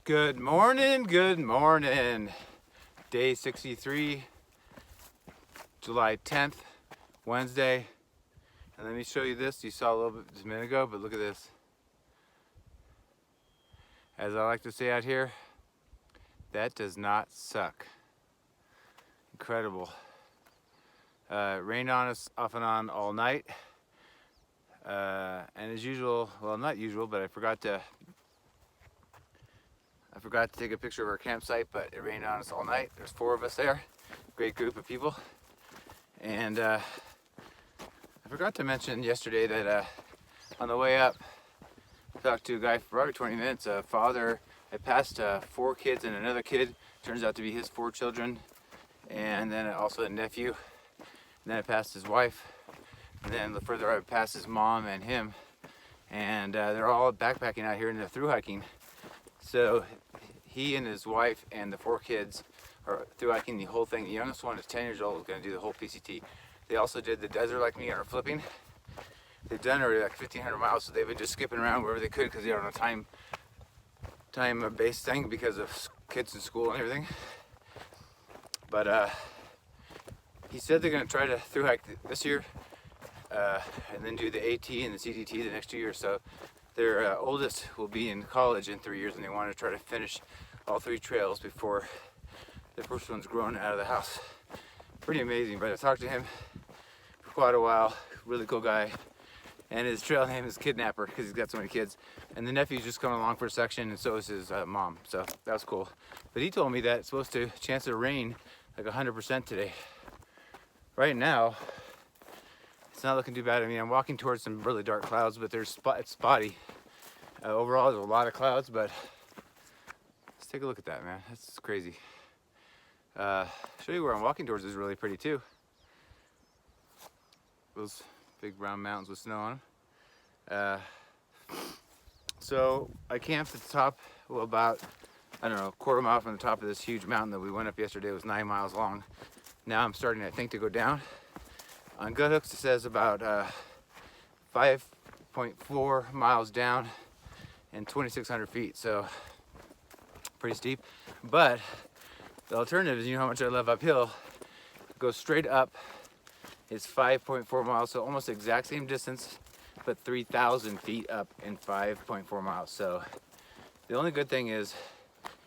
Good morning, good morning. Day 63, July 10th, Wednesday. And let me show you this. You saw a little bit just a minute ago, but look at this. As I like to say out here, that does not suck. Incredible. It rained on us off and on all night. And as usual, well, not usual, but I forgot to take a picture of our campsite, but it rained on us all night. There's 4 of us there, great group of people. And I forgot to mention yesterday that on the way up, I talked to a guy for probably 20 minutes, a father. I passed 4 kids and another kid, turns out to be his 4 children, and then also a nephew. And then I passed his wife, and then the further I passed his mom and him, and they're all backpacking out here and they're through hiking. So he and his wife and the 4 kids are through hiking the whole thing. The youngest one is 10 years old, is going to do the whole PCT. They also did the desert like me and are flipping. They've done already like 1,500 miles, so they've been just skipping around wherever they could because they're on a time-based thing because of kids in school and everything. But he said they're going to try to through hike this year and then do the AT and the CTT the next 2 years. So their oldest will be in college in 3 years, and they want to try to finish all 3 trails before the first one's grown out of the house. Pretty amazing, but I talked to him for quite a while. Really cool guy. And his trail name is Kidnapper because he's got so many kids. And the nephew's just coming along for a section, and so is his mom. So that was cool. But he told me that it's supposed to chance of rain like 100% today. Right now, it's not looking too bad. I mean, I'm walking towards some really dark clouds, but it's spotty. Overall, there's a lot of clouds, but let's take a look at that, man. That's crazy. Show you where I'm walking towards is really pretty too. Those big brown mountains with snow on them. So I camped at the top, well, about, I don't know, a quarter mile from the top of this huge mountain that we went up yesterday. It was 9 miles long. Now I'm starting, I think, to go down. On Gut Hooks, it says about 5.4 miles down and 2,600 feet, so pretty steep. But the alternative is, you know how much I love uphill. Go straight up. It's 5.4 miles, so almost the exact same distance, but 3,000 feet up in 5.4 miles. So the only good thing is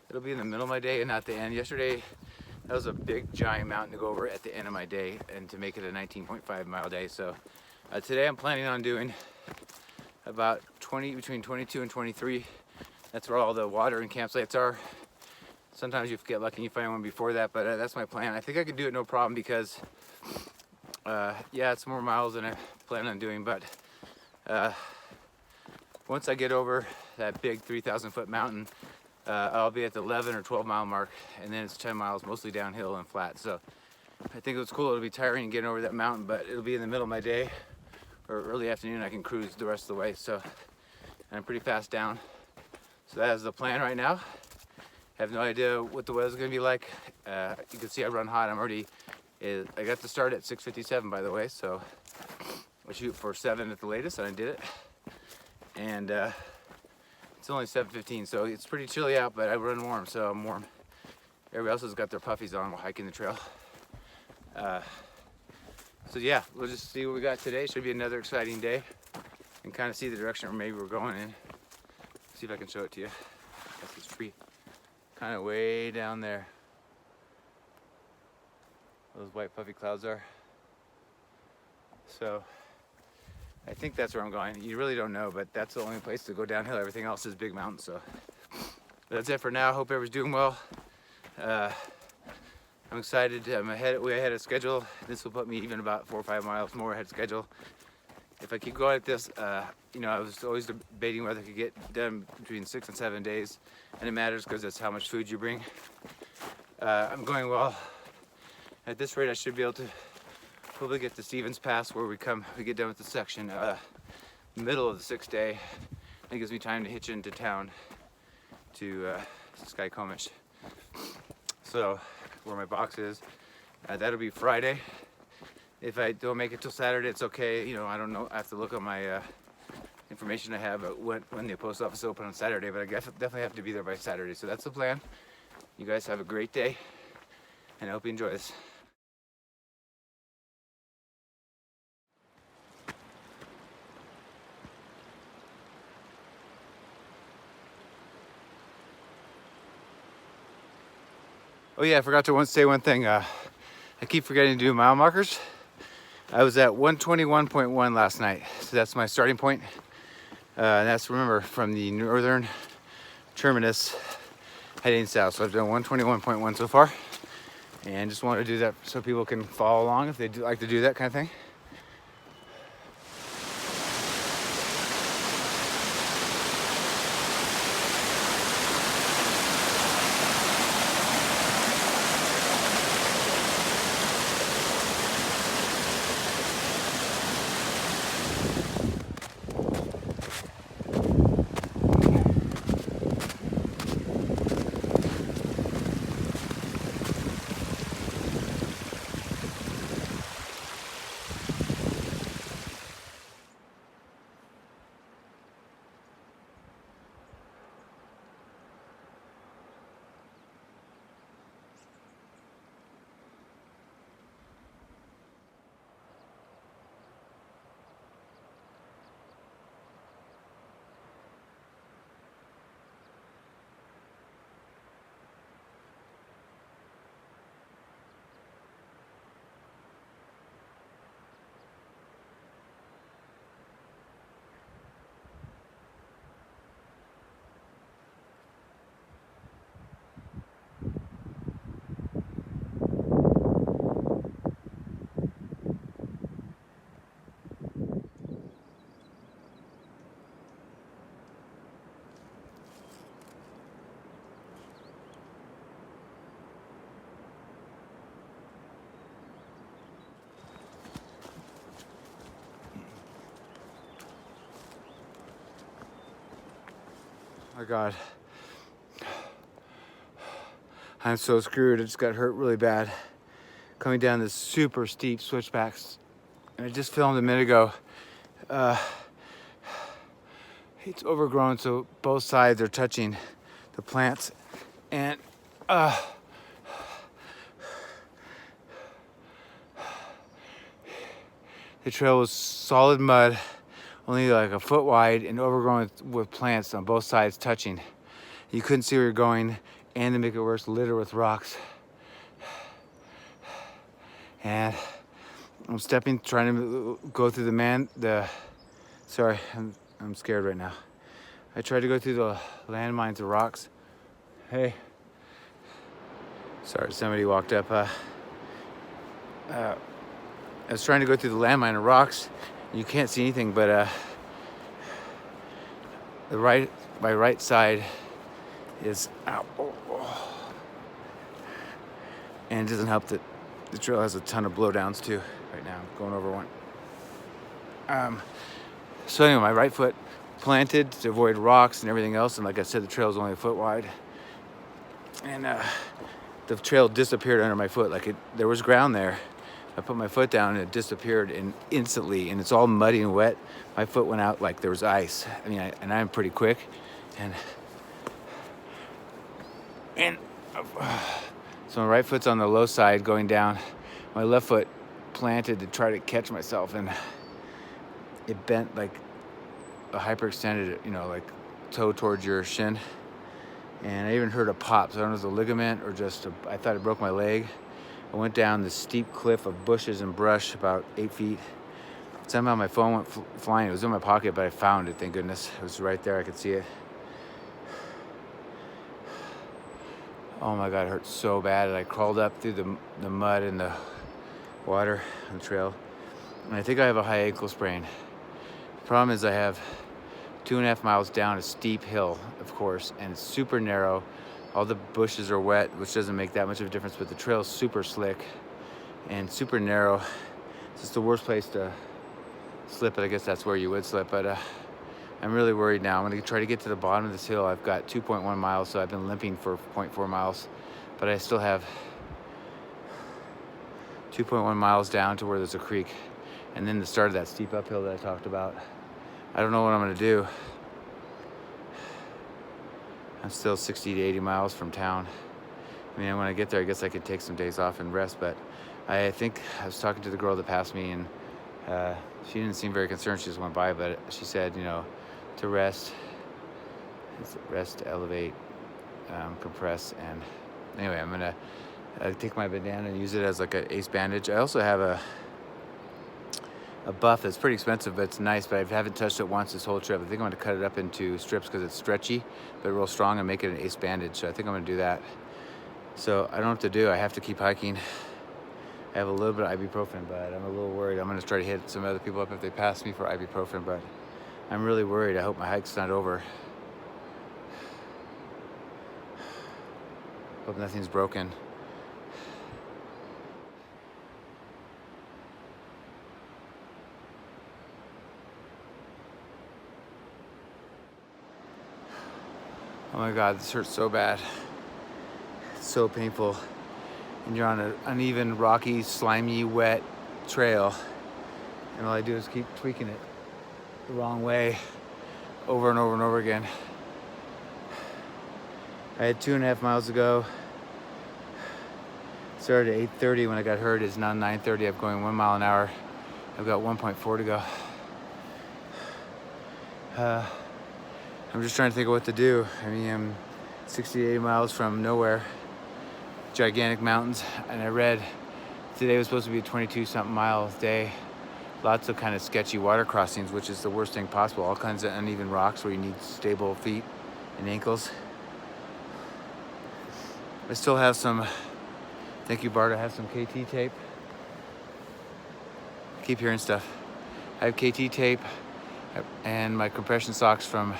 it'll be in the middle of my day and not the end. Yesterday, that was a big giant mountain to go over at the end of my day and to make it a 19.5 mile day. So today I'm planning on doing about between 22 and 23. That's where all the water and campsites are. Sometimes you get lucky and you find one before that, but that's my plan. I think I could do it no problem because yeah, it's more miles than I plan on doing, but once I get over that big 3,000 foot mountain, I'll be at the 11 or 12 mile mark, and then it's 10 miles mostly downhill and flat. So I think it was cool. It'll be tiring getting over that mountain, but it'll be in the middle of my day or early afternoon. I can cruise the rest of the way. So and I'm pretty fast down. So that is the plan right now. I have no idea what the weather's gonna be like. You can see I run hot. I got to start at 6:57, by the way, so I shoot for 7 at the latest, and I did it. And it's only 7:15, so it's pretty chilly out, but I run warm, so I'm warm. Everybody else has got their puffies on while hiking the trail. So yeah, we'll just see what we got today. Should be another exciting day, and kind of see the direction maybe we're going in. See if I can show it to you. That's this tree, kind of way down there. Those white puffy clouds are. So I think that's where I'm going. You really don't know, but that's the only place to go downhill. Everything else is big mountains. So that's it for now. Hope everyone's doing well. I'm excited. I'm way ahead of schedule. This will put me even about 4 or 5 miles more ahead of schedule. If I keep going at this, you know, I was always debating whether I could get done between 6 and 7 days, and it matters because that's how much food you bring. I'm going well. At this rate, I should be able to probably get to Stevens Pass, where we get done with the section middle of the 6th day. That gives me time to hitch into town to Skycomish. So where my box is, that'll be Friday. If I don't make it till Saturday, it's okay. You know, I don't know. I have to look at my information I have about when the post office open on Saturday, but I definitely have to be there by Saturday. So that's the plan. You guys have a great day, and I hope you enjoy this. Oh yeah, I forgot to say one thing. I keep forgetting to do mile markers. I was at 121.1 last night, so that's my starting point. And that's, remember, from the northern terminus heading south. So I've done 121.1 so far, and just want to do that so people can follow along if they do like to do that kind of thing. Oh God, I'm so screwed. I just got hurt really bad coming down this super steep switchbacks, and I just filmed a minute ago. It's overgrown, so both sides are touching the plants, and the trail was solid mud, only like a foot wide and overgrown with plants on both sides touching. You couldn't see where you're going, and to make it worse, littered with rocks. And I'm trying to go through sorry, I'm scared right now. I tried to go through the landmines of rocks. Hey. Sorry, somebody walked up. I was trying to go through the landmine of rocks. You can't see anything, but my right side is out. And it doesn't help that the trail has a ton of blowdowns too. Right now, I'm going over one. So anyway, my right foot planted to avoid rocks and everything else, and like I said, the trail is only a foot wide, and the trail disappeared under my foot. There was ground there. I put my foot down and it disappeared instantly, and it's all muddy and wet. My foot went out like there was ice. I mean, and I'm pretty quick, and so my right foot's on the low side going down. My left foot planted to try to catch myself, and it bent like a hyperextended, like toe towards your shin. And I even heard a pop, so I don't know if it was a ligament or I thought it broke my leg. I went down this steep cliff of bushes and brush about 8 feet. Somehow my phone went flying. It was in my pocket, but I found it, thank goodness. It was right there, I could see it. Oh my God, it hurt so bad. And I crawled up through the mud and the water on the trail. And I think I have a high ankle sprain. The problem is I have 2.5 miles down a steep hill, of course, and it's super narrow. All the bushes are wet, which doesn't make that much of a difference, but the trail's super slick and super narrow. It's just the worst place to slip, but I guess that's where you would slip. But I'm really worried now. I'm gonna try to get to the bottom of this hill. I've got 2.1 miles, so I've been limping for 0.4 miles, but I still have 2.1 miles down to where there's a creek, and then the start of that steep uphill that I talked about. I don't know what I'm gonna do. I'm still 60 to 80 miles from town. I mean, when I get there, I guess I could take some days off and rest, but I think I was talking to the girl that passed me, and she didn't seem very concerned. She just went by, but she said, you know, to rest, elevate, compress, and anyway, I'm gonna take my bandana and use it as like an ace bandage. I also have a buff that's pretty expensive, but it's nice, but I haven't touched it once this whole trip. I think I'm gonna cut it up into strips because it's stretchy, but real strong, and make it an ace bandage. So I think I'm gonna do that. So I don't know what to do. I have to keep hiking. I have a little bit of ibuprofen, but I'm a little worried. I'm gonna try to hit some other people up if they pass me for ibuprofen, but I'm really worried. I hope my hike's not over. Hope nothing's broken. Oh my God, this hurts so bad. It's so painful. And you're on an uneven, rocky, slimy, wet trail. And all I do is keep tweaking it the wrong way over and over and over again. I had 2.5 miles to go. Started at 8:30 when I got hurt. It's now 9:30. I'm going 1 mile an hour. I've got 1.4 to go. I'm just trying to think of what to do. I mean, I'm 60 to 80 miles from nowhere, gigantic mountains, and I read today was supposed to be a 22-something mile day. Lots of kind of sketchy water crossings, which is the worst thing possible. All kinds of uneven rocks where you need stable feet and ankles. I still have some, thank you, Bart, I have some KT tape. I keep hearing stuff. I have KT tape and my compression socks from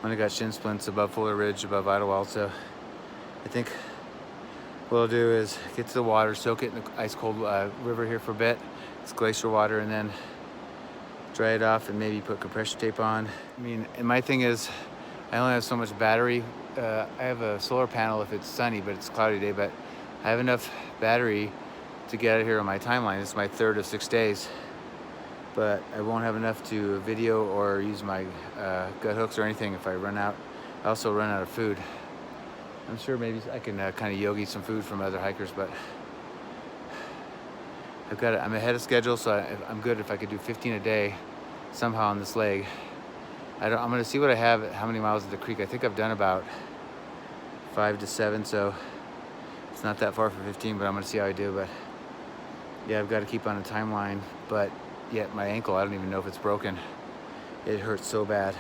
when I got shin splints above Fuller Ridge, above Idlewild. So I think what I'll do is get to the water, soak it in the ice cold river here for a bit. It's glacier water, and then dry it off and maybe put compression tape on. I mean, and my thing is, I only have so much battery. I have a solar panel if it's sunny, but it's a cloudy day, but I have enough battery to get out of here on my timeline. It's my 3rd of 6 days, but I won't have enough to video or use my gut hooks or anything if I run out. I also run out of food. I'm sure maybe I can kind of yogi some food from other hikers, but I'm ahead of schedule, so I'm good if I could do 15 a day somehow on this leg. I'm gonna see what I have, how many miles at the creek. I think I've done about 5 to 7, so it's not that far for 15, but I'm gonna see how I do. But yeah, I've got to keep on a timeline, but yet my ankle, I don't even know if it's broken. It hurts so bad.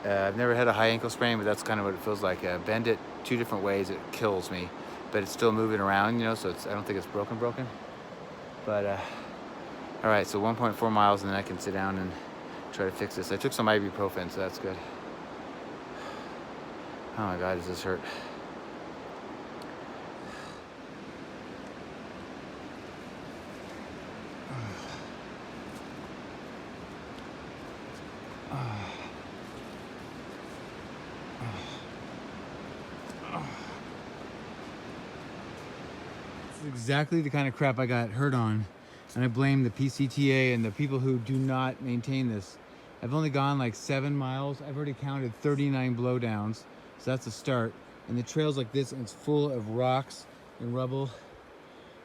I've never had a high ankle sprain, but that's kind of what it feels like. Bend it 2 different ways, it kills me, but it's still moving around, you know, so I don't think it's broken. But all right, so 1.4 miles, and then I can sit down and try to fix this. I took some ibuprofen, so that's good. Oh my God, does this hurt? Exactly the kind of crap I got hurt on, and I blame the PCTA and the people who do not maintain this. I've only gone like 7 miles. I've already counted 39 blowdowns, so that's a start. And the trail's like this, and it's full of rocks and rubble.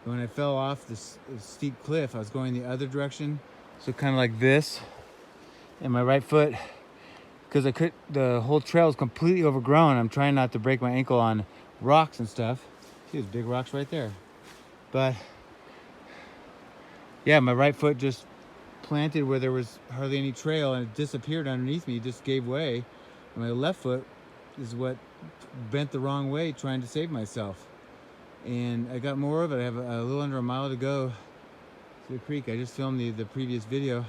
And when I fell off this steep cliff, I was going the other direction, so kind of like this. And my right foot, because the whole trail is completely overgrown. I'm trying not to break my ankle on rocks and stuff. See those big rocks right there. But yeah, my right foot just planted where there was hardly any trail, and it disappeared underneath me. It just gave way. And my left foot is what bent the wrong way trying to save myself. And I got more of it. I have a little under a mile to go to the creek. I just filmed the previous video.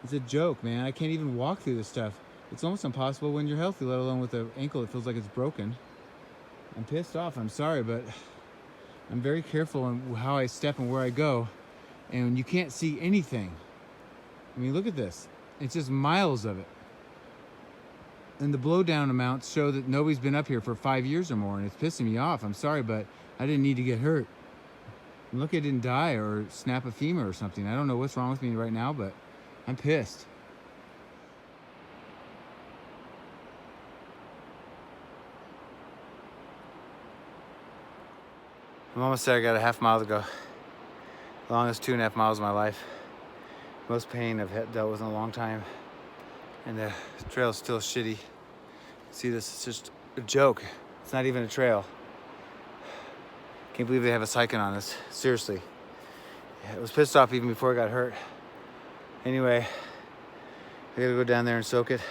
It's a joke, man. I can't even walk through this stuff. It's almost impossible when you're healthy, let alone with an ankle that feels like it's broken. I'm pissed off. I'm sorry, but I'm very careful on how I step and where I go, and you can't see anything. I mean, look at this. It's just miles of it. And the blowdown amounts show that nobody's been up here for 5 years or more, and it's pissing me off. I'm sorry, but I didn't need to get hurt. And look, I didn't die or snap a femur or something. I don't know what's wrong with me right now, but I'm pissed. I'm almost there. I got a half mile to go. Longest 2.5 miles of my life. Most pain I've dealt with in a long time. And the trail's still shitty. See this, it's just a joke. It's not even a trail. Can't believe they have a cycling on this, seriously. I was pissed off even before I got hurt. Anyway, I gotta go down there and soak it.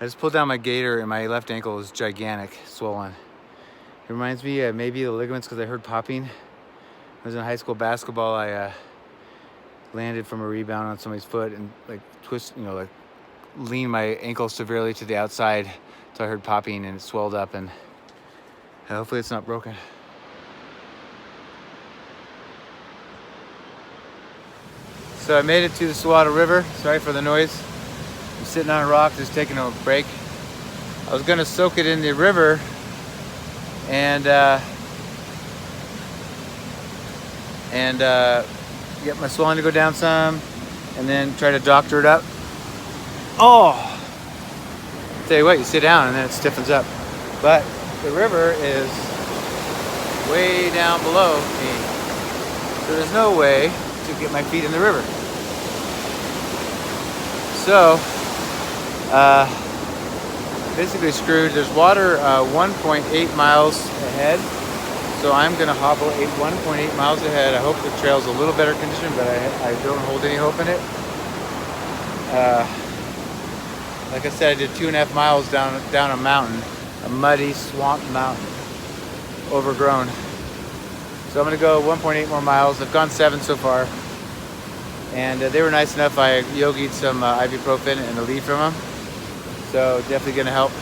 I just pulled down my gaiter and my left ankle is gigantic, swollen. It reminds me maybe the ligaments because I heard popping. I was in high school basketball, I landed from a rebound on somebody's foot and like leaned my ankle severely to the outside. So I heard popping and it swelled up and hopefully it's not broken. So I made it to the SoBo River. Sorry for the noise. I'm sitting on a rock just taking a break. I was gonna soak it in the river and get my swelling to go down some and then try to doctor it up. Oh! Tell you what, you sit down and then it stiffens up. But the river is way down below me. So there's no way to get my feet in the river. So, basically screwed. There's water 1.8 miles ahead. So I'm gonna hobble 1.8 miles ahead. I hope the trail's a little better condition, but I don't hold any hope in it. Like I said, I did 2.5 miles down a mountain, a muddy swamp mountain, overgrown. So I'm gonna go 1.8 more miles. I've gone 7 so far. And they were nice enough. I yogied some ibuprofen and a lead from them. So definitely gonna help.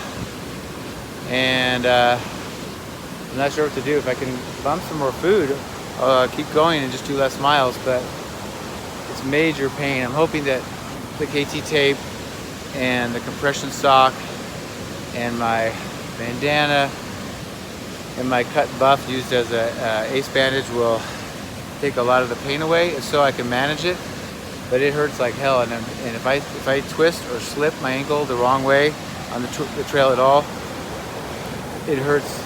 And I'm not sure what to do. If I can bump some more food, I'll keep going and just do less miles, but it's major pain. I'm hoping that the KT tape and the compression sock and my bandana and my cut buff used as a ace bandage will take a lot of the pain away so I can manage it. But it hurts like hell, and if I twist or slip my ankle the wrong way on the trail at all, it hurts.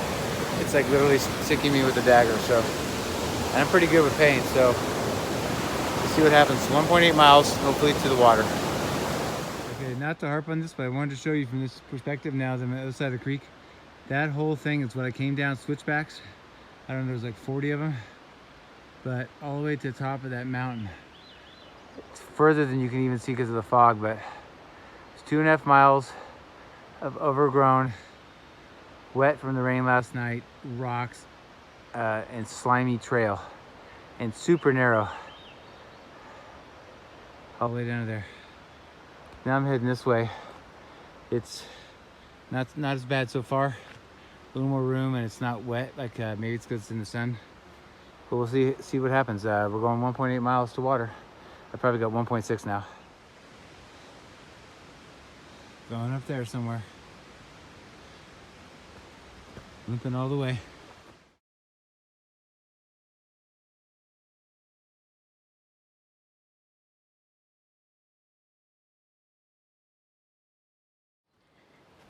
It's like literally sticking me with a dagger. So, and I'm pretty good with pain, so we'll see what happens. 1.8 miles, hopefully to the water. Okay, not to harp on this, but I wanted to show you from this perspective now that I'm on the other side of the creek. That whole thing is what I came down switchbacks. I don't know, there's like 40 of them, but all the way to the top of that mountain. It's further than you can even see because of the fog, but it's 2.5 miles of overgrown, wet from the rain last night, rocks, and slimy trail, and super narrow, all the way down to there. Now I'm heading this way. It's not as bad so far. A little more room, and it's not wet. Like maybe it's because it's in the sun. But we'll see what happens. We're going 1.8 miles to water. I probably got 1.6 now. Going up there somewhere. Limping all the way.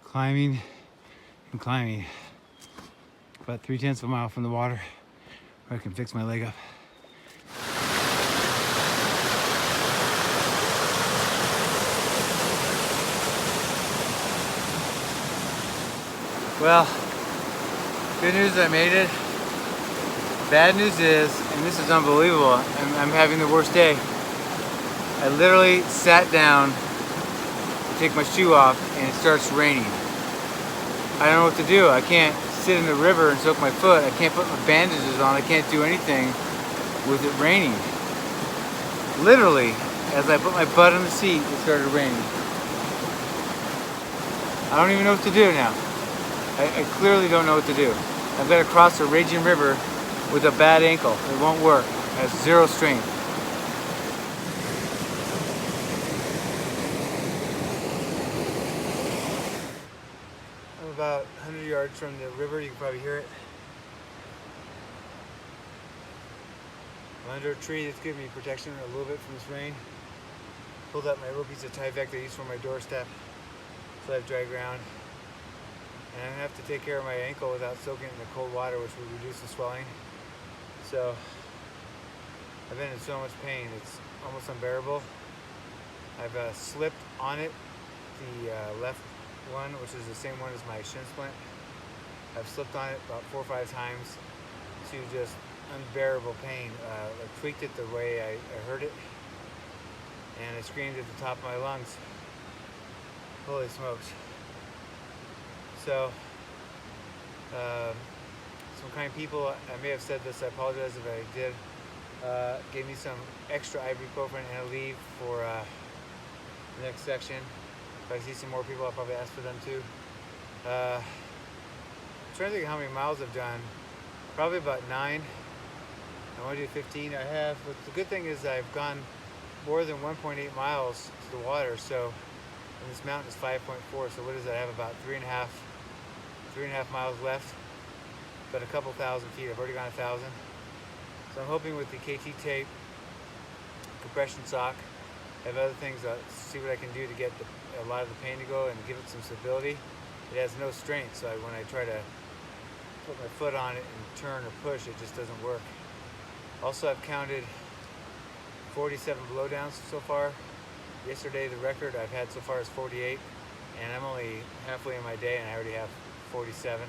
Climbing and climbing. About 3/10 of a mile from the water where I can fix my leg up. Well, good news, I made it. Bad news is, and this is unbelievable, I'm having the worst day. I literally sat down to take my shoe off and it starts raining. I don't know what to do. I can't sit in the river and soak my foot. I can't put my bandages on. I can't do anything with it raining. Literally, as I put my butt on the seat, it started raining. I don't even know what to do now. I clearly don't know what to do. I've got to cross a raging river with a bad ankle. It won't work. It has zero strength. I'm about 100 yards from the river. You can probably hear it. I'm under a tree that's giving me protection a little bit from this rain. Pulled up my little piece of Tyvek that I used for my doorstep so I have dry ground. And I'm going to have to take care of my ankle without soaking it in the cold water, which will reduce the swelling. So I've been in so much pain, it's almost unbearable. I've slipped on it, the left one, which is the same one as my shin splint. I've slipped on it about 4 or 5 times to just unbearable pain. I tweaked it the way I heard it, and I screamed at the top of my lungs. Holy smokes. So, some kind people, I may have said this, I apologize if I did, gave me some extra ibuprofen and a leave for the next section. If I see some more people, I'll probably ask for them too. I'm trying to think how many miles I've done. Probably about 9. I want to do 15. I have, but the good thing is I've gone more than 1.8 miles to the water, so, and this mountain is 5.4, so what is that? I have about 3.5 miles left, but a couple thousand feet. I've already gone 1,000. So I'm hoping with the KT tape, compression sock, I have other things, see what I can do to get a lot of the pain to go and give it some stability. It has no strength, so when I try to put my foot on it and turn or push, it just doesn't work. Also, I've counted 47 blowdowns so far. Yesterday, the record I've had so far is 48, and I'm only halfway in my day and I already have 47.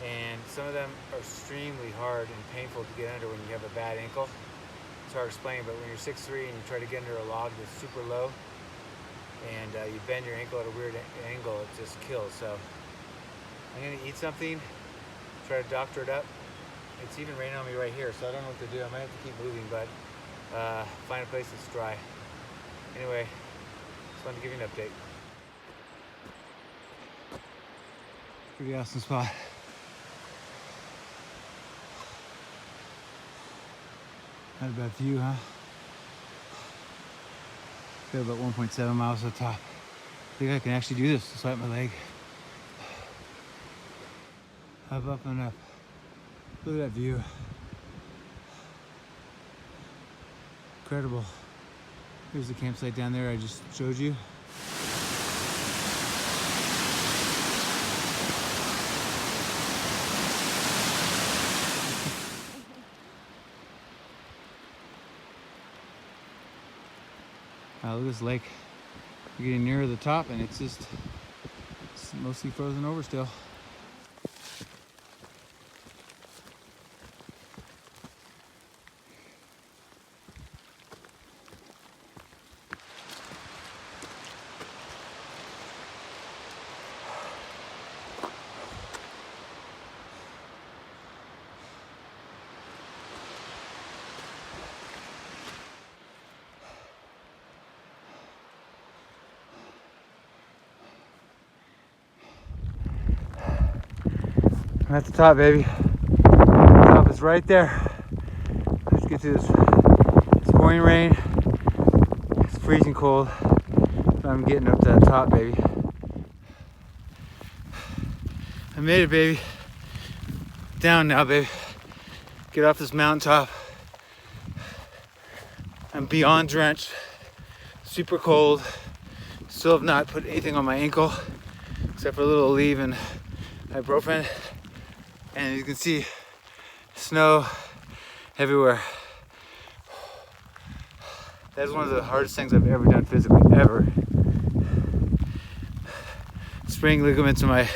And some of them are extremely hard and painful to get under when you have a bad ankle. It's hard to explain, but when you're 6'3" and you try to get under a log that's super low, and you bend your ankle at a weird angle, it just kills. So I'm gonna eat something, try to doctor it up. It's even raining on me right here, so I don't know what to do. I might have to keep moving, but find a place that's dry. Anyway, just wanted to give you an update. Pretty awesome spot. Not a bad view, huh? Got about 1.7 miles to the top. I think I can actually do this, swipe my leg. Up and up. Look at that view. Incredible. Here's the campsite down there I just showed you. Look at this lake. We're getting nearer the top and it's mostly frozen over still. I'm at the top, baby. The top is right there. Let's get to this. It's pouring rain. It's freezing cold. So I'm getting up to the top, baby. I made it, baby. Down now, baby. Get off this mountaintop. I'm beyond drenched. Super cold. Still have not put anything on my ankle except for a little leave and ibuprofen. And you can see snow everywhere. That's one of the hardest things I've ever done physically, ever. Sprained ligaments in my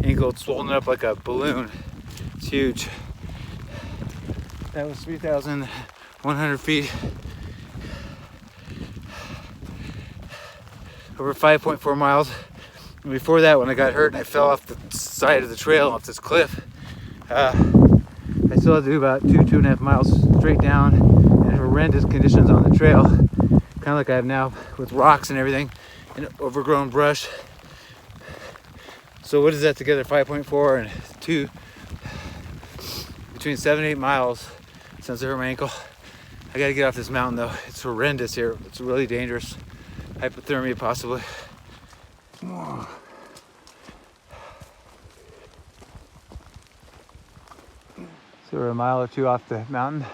ankle, it's swollen up like a balloon. It's huge. That was 3,100 feet. Over 5.4 miles. And before that, when I got hurt and I fell off the side of the trail, off this cliff, I still had to do about 2.5 miles straight down in horrendous conditions on the trail, kind of like I have now with rocks and everything and overgrown brush. So what is that together? 5.4 and 2, between 7 and 8 miles since I hurt my ankle. I gotta get off this mountain though. It's horrendous here. It's really dangerous. Hypothermia possibly. So we're a mile or two off the mountain.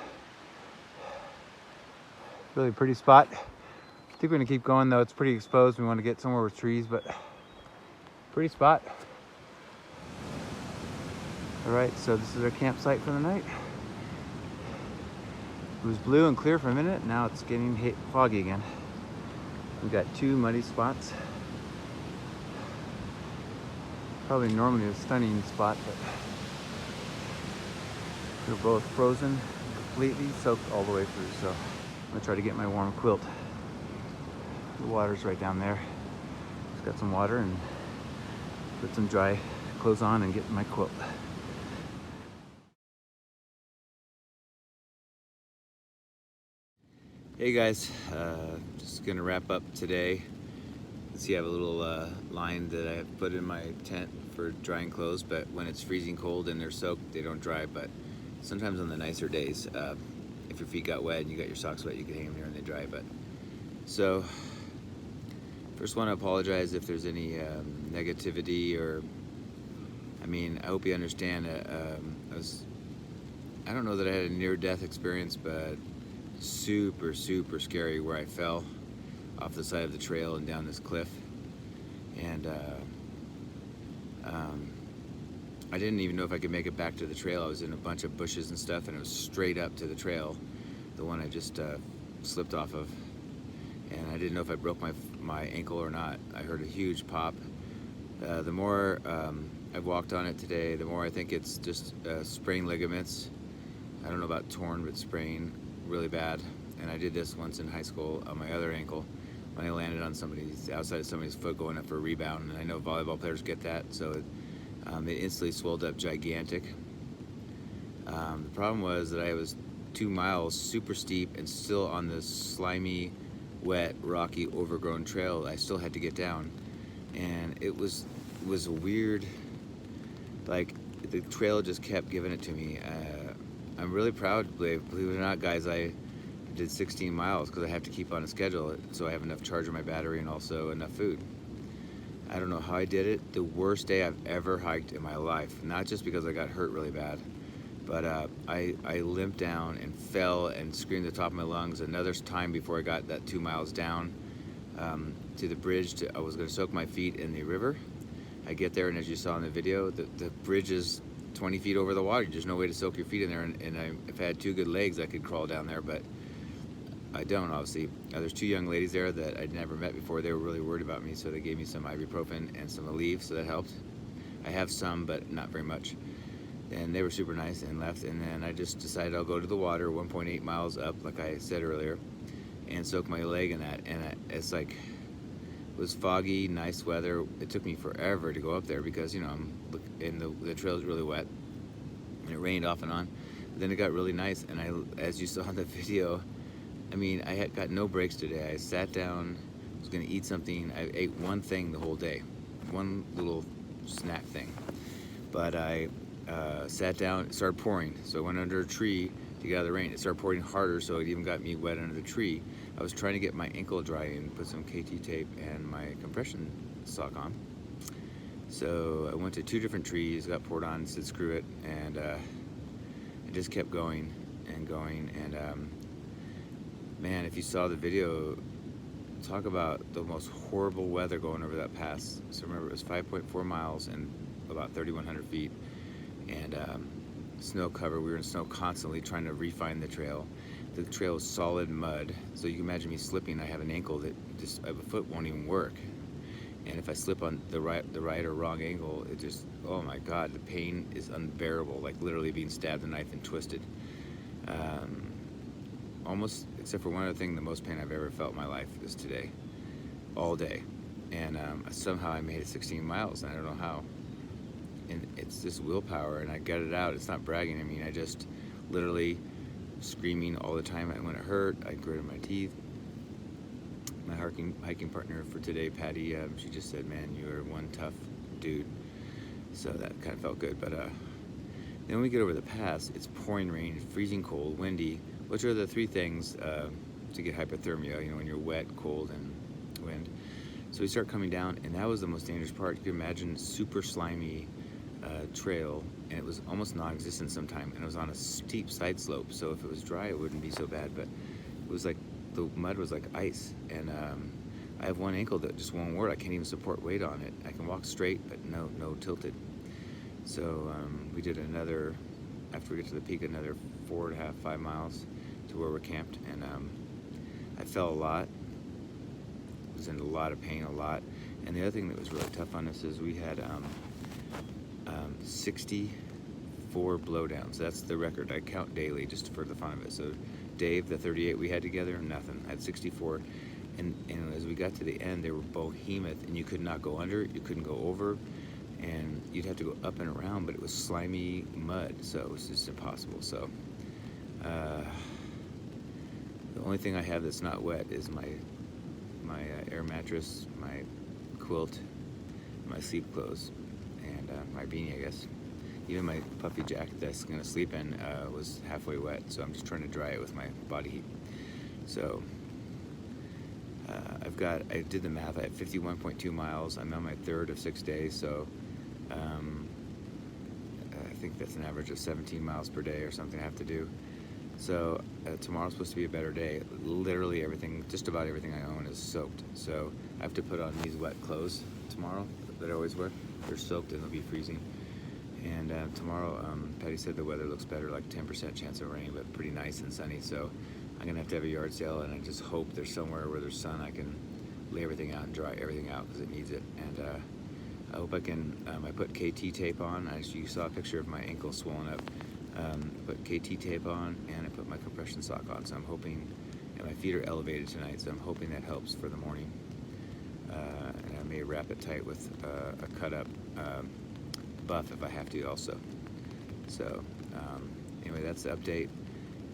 Really pretty spot. I think we're gonna keep going though. It's pretty exposed. We want to get somewhere with trees, but pretty spot. All right, so this is our campsite for the night. It was blue and clear for a minute, now it's getting foggy again. We've got two muddy spots. Probably normally a stunning spot, but they're both frozen, completely soaked all the way through. So I'm gonna try to get my warm quilt. The water's right down there. Just got some water and put some dry clothes on and get my quilt. Hey guys, just gonna wrap up today. See, I have a little line that I have put in my tent for drying clothes, but when it's freezing cold and they're soaked, they don't dry. But sometimes on the nicer days, if your feet got wet and you got your socks wet, you can hang them here and they dry. But so, first want to apologize if there's any negativity, or I mean, I hope you understand. I don't know that I had a near-death experience, but super scary where I fell off the side of the trail and down this cliff, and I didn't even know if I could make it back to the trail. I was in a bunch of bushes and stuff, and it was straight up to the trail, the one I just slipped off of, and I didn't know if I broke my ankle or not. I heard a huge pop. The more I've walked on it today, the more I think it's just sprained ligaments. I don't know about torn, but sprained really bad. And I did this once in high school on my other ankle when I landed on outside of somebody's foot going up for a rebound. And I know volleyball players get that, so it instantly swelled up gigantic. The problem was that I was 2 miles super steep and still on this slimy, wet, rocky, overgrown trail I still had to get down. And it was a weird, like, the trail just kept giving it to me. I'm really proud, believe it or not, guys, I did 16 miles because I have to keep on a schedule so I have enough charge on my battery and also enough food. I don't know how I did it. The worst day I've ever hiked in my life, not just because I got hurt really bad, but I limped down and fell and screamed at the top of my lungs another time before I got that 2 miles down to the bridge. I was going to soak my feet in the river. I get there, and as you saw in the video, the bridge is 20 feet over the water. There's no way to soak your feet in there, and if I had two good legs, I could crawl down there, but I don't, obviously. There's two young ladies there that I'd never met before. They were really worried about me, so they gave me some ibuprofen and some Aleve, so that helped. I have some, but not very much. And they were super nice and left, and then I just decided I'll go to the water 1.8 miles up, like I said earlier, and soak my leg in that. And it's like, it was foggy, nice weather. It took me forever to go up there because, you know, the trail's really wet, and it rained off and on. But then it got really nice, and as you saw in the video, I mean, I had got no breaks today. I sat down, was gonna eat something. I ate one thing the whole day, one little snack thing. But I sat down, it started pouring. So I went under a tree to get out of the rain. It started pouring harder, so it even got me wet under the tree. I was trying to get my ankle dry and put some KT tape and my compression sock on. So I went to two different trees, got poured on, said screw it, and I just kept going and going. And man, if you saw the video, talk about the most horrible weather going over that pass. So remember, it was 5.4 miles and about 3,100 feet, and snow cover. We were in snow constantly trying to refine the trail. The trail is solid mud, so you can imagine me slipping. I have an ankle that just a foot won't even work, and if I slip on the right or wrong ankle, it just, oh my God, the pain is unbearable. Like literally being stabbed with a knife and twisted. Almost, except for one other thing, the most pain I've ever felt in my life is today, all day, and somehow I made it 16 miles, and I don't know how. And it's this willpower, and I got it out. It's not bragging. I mean, I just literally screaming all the time. And when it hurt, I gritted my teeth. My hiking partner for today, Patty, she just said, "Man, you are one tough dude." So that kind of felt good. But then when we get over the pass, it's pouring rain, freezing cold, windy, which are the three things to get hypothermia. You know, when you're wet, cold, and wind. So we start coming down, and that was the most dangerous part. You can imagine super slimy trail, and it was almost non-existent sometime, and it was on a steep side slope, so if it was dry it wouldn't be so bad, but it was like the mud was like ice, and I have one ankle that just won't work. I can't even support weight on it. I can walk straight, but no tilted. So we did another, after we get to the peak, another 4.5, 5 miles to where we're camped, and I fell a lot. Was in a lot of pain, a lot. And the other thing that was really tough on us is we had 64 blowdowns. That's the record. I count daily just for the fun of it. So Dave, the 38 we had together, nothing. I had 64. And as we got to the end, they were behemoth, and you could not go under, you couldn't go over, and you'd have to go up and around, but it was slimy mud, so it was just impossible. So the only thing I have that's not wet is my air mattress, my quilt, my sleep clothes, and my beanie, I guess. Even my puffy jacket that I was gonna sleep in was halfway wet, so I'm just trying to dry it with my body heat. So I did the math, I had 51.2 miles. I'm on my third of 6 days, so I think that's an average of 17 miles per day or something I have to do. So tomorrow's supposed to be a better day. Literally everything, just about everything I own is soaked. So I have to put on these wet clothes tomorrow that I always wear. They're soaked and they'll be freezing. And tomorrow, Patty said the weather looks better, like 10% chance of rain, but pretty nice and sunny. So I'm gonna have to have a yard sale, and I just hope there's somewhere where there's sun I can lay everything out and dry everything out because it needs it. And I hope I can, I put KT tape on. You saw a picture of my ankle swollen up. I put KT tape on, and I put my compression sock on. So I'm hoping, and my feet are elevated tonight, so I'm hoping that helps for the morning. And I may wrap it tight with a cut up buff if I have to also. So anyway, that's the update.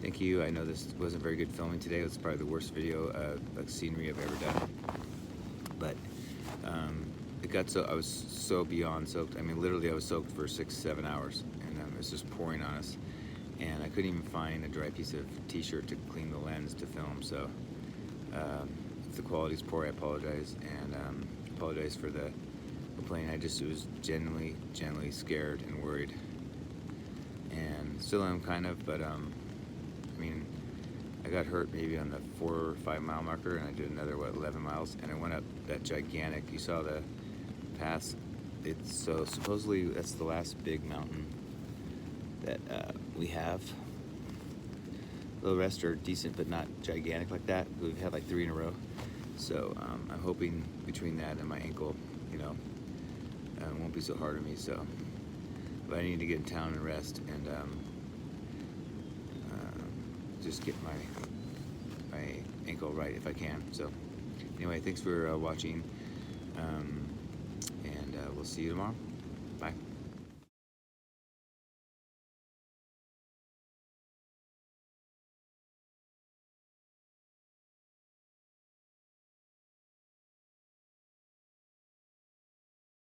Thank you. I know this wasn't very good filming today. It was probably the worst video of scenery I've ever done. But it got so, I was so beyond soaked. I mean, literally I was soaked for 6-7 hours, and it was just pouring on us. And I couldn't even find a dry piece of t-shirt to clean the lens to film. So if the quality's poor, I apologize. And apologize for the complaint. I just was genuinely scared and worried. And still am kind of, but I mean, I got hurt maybe on the 4 or 5 mile marker, and I did another, 11 miles, and I went up that gigantic, you saw the pass, it's so supposedly that's the last big mountain that we have. The rest are decent, but not gigantic like that. We've had like 3 in a row. So I'm hoping between that and my ankle, you know, it won't be so hard on me. So, but I need to get in town and rest, and just get my ankle right if I can. So anyway, thanks for watching, and we'll see you tomorrow. Bye.